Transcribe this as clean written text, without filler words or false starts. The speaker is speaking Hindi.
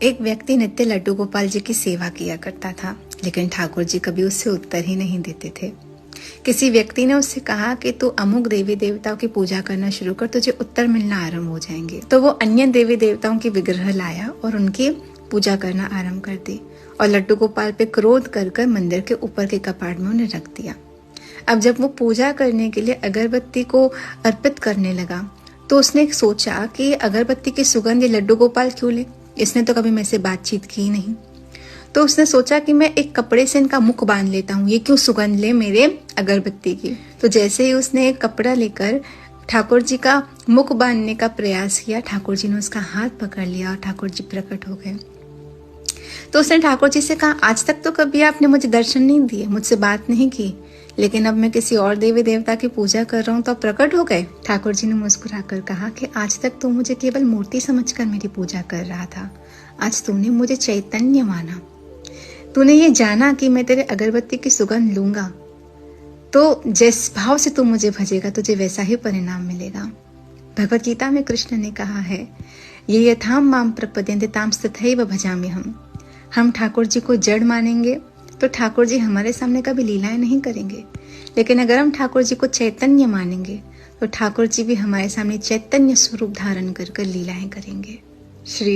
एक व्यक्ति नित्य लड्डू गोपाल जी की सेवा किया करता था, लेकिन ठाकुर जी कभी उससे उत्तर ही नहीं देते थे। किसी व्यक्ति ने उससे कहा कि तू अमुक देवी देवताओं की पूजा करना शुरू कर, तुझे उत्तर मिलना आरंभ हो जाएंगे। तो वो अन्य देवी देवताओं की विग्रह लाया और उनकी पूजा करना आरंभ कर दी और लड्डू गोपाल पे क्रोध कर मंदिर के ऊपर के कपाट में उन्हें रख दिया। अब जब वो पूजा करने के लिए अगरबत्ती को अर्पित करने लगा तो उसने सोचा कि अगरबत्ती की सुगंध ये लड्डू गोपाल क्यों ले, इसने तो कभी मेरे से बातचीत की नहीं। तो उसने सोचा कि मैं एक कपड़े से इनका मुख बांध लेता हूँ, ये क्यों सुगंध ले मेरे अगरबत्ती की। तो जैसे ही उसने एक कपड़ा लेकर ठाकुर जी का मुख बांधने का प्रयास किया, ठाकुर जी ने उसका हाथ पकड़ लिया और ठाकुर जी प्रकट हो गए। तो उसने ठाकुर जी से कहा, आज तक तो कभी आपने मुझे दर्शन नहीं दिए, मुझसे बात नहीं की, लेकिन अब मैं किसी और देवी देवता की पूजा कर रहा हूँ तो प्रकट हो गए। ठाकुर जी ने मुस्कुराकर कहा कि आज तक तो मुझे केवल मूर्ति समझकर मेरी पूजा कर रहा था, आज तूने मुझे चैतन्य माना, तूने ये जाना कि मैं तेरे अगरबत्ती की सुगंध लूंगा, तो जिस भाव से तू मुझे भजेगा तुझे वैसा ही परिणाम मिलेगा। भगवत गीता में कृष्ण ने कहा है, ये यथाम माम प्रपद्यन्ते ताम तथैव भजामि हम ठाकुर जी को जड़ मानेंगे तो ठाकुर जी हमारे सामने कभी लीलाएं नहीं करेंगे, लेकिन अगर हम ठाकुर जी को चैतन्य मानेंगे तो ठाकुर जी भी हमारे सामने चैतन्य स्वरूप धारण कर लीलाएं करेंगे। श्री